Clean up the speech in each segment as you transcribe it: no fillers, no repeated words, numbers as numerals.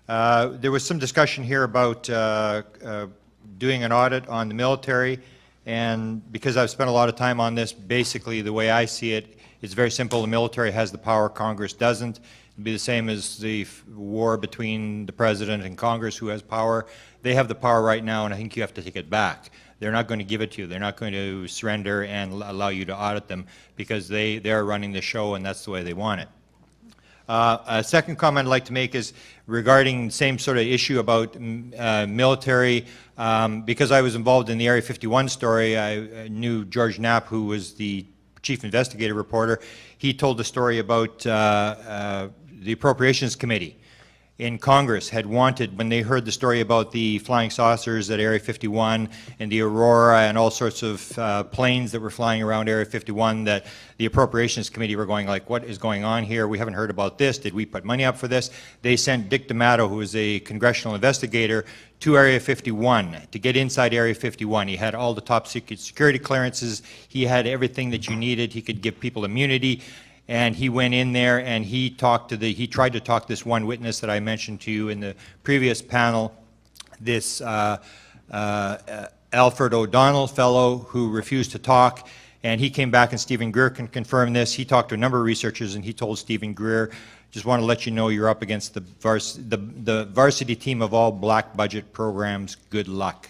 There was some discussion here about doing an audit on the military, and because I've spent a lot of time on this, basically the way I see it, it's very simple. The military has the power, Congress doesn't. It'd be the same as the war between the President and Congress, who has power. They have the power right now, and I think you have to take it back. They're not going to give it to you. They're not going to surrender and allow you to audit them, because they're running the show, and that's the way they want it. A second comment I'd like to make is regarding the same sort of issue about military. Because I was involved in the Area 51 story, I knew George Knapp, who was the chief investigator reporter. He told the story about the Appropriations Committee in Congress had wanted, when they heard the story about the flying saucers at Area 51 and the Aurora and all sorts of planes that were flying around Area 51, that the Appropriations Committee were going like, what is going on here? We haven't heard about this. Did we put money up for this? They sent Dick D'Amato, who was a congressional investigator, to Area 51 to get inside Area 51. He had all the top secret security clearances. He had everything that you needed. He could give people immunity. And he went in there and he tried to talk this one witness that I mentioned to you in the previous panel, this Alfred O'Donnell fellow who refused to talk. And he came back, and Stephen Greer can confirm this. He talked to a number of researchers, and he told Stephen Greer, just want to let you know you're up against the varsity team of all black budget programs. Good luck.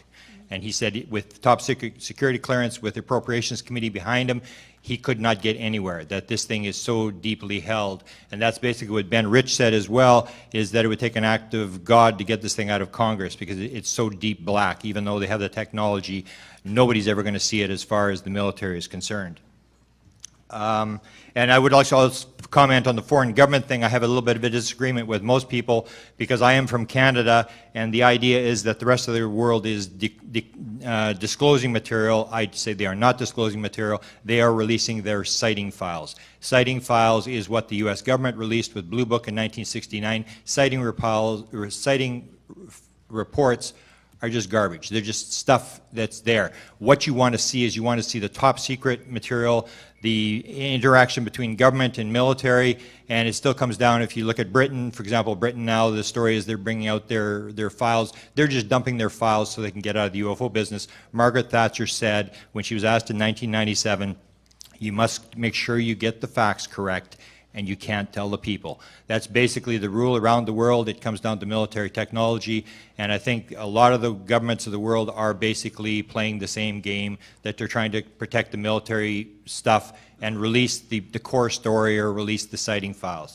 And he said with top security clearance, with the Appropriations Committee behind him, he could not get anywhere, that this thing is so deeply held. And that's basically what Ben Rich said as well, is that it would take an act of God to get this thing out of Congress, because it's so deep black. Even though they have the technology, nobody's ever going to see it as far as the military is concerned. And I would also comment on the foreign government thing. I have a little bit of a disagreement with most people, because I am from Canada, and the idea is that the rest of the world is disclosing material. I'd say they are not disclosing material. They are releasing their citing files. Citing files is what the U.S. government released with Blue Book in 1969. Citing reports are just garbage. They're just stuff that's there. What you want to see is you want to see the top secret material, the interaction between government and military, and it still comes down, if you look at Britain, for example, Britain now, the story is they're bringing out their files. They're just dumping their files so they can get out of the UFO business. Margaret Thatcher said, when she was asked in 1997, you must make sure you get the facts correct, and you can't tell the people. That's basically the rule around the world. It comes down to military technology, and I think a lot of the governments of the world are basically playing the same game, that they're trying to protect the military stuff and release the core story or release the citing files.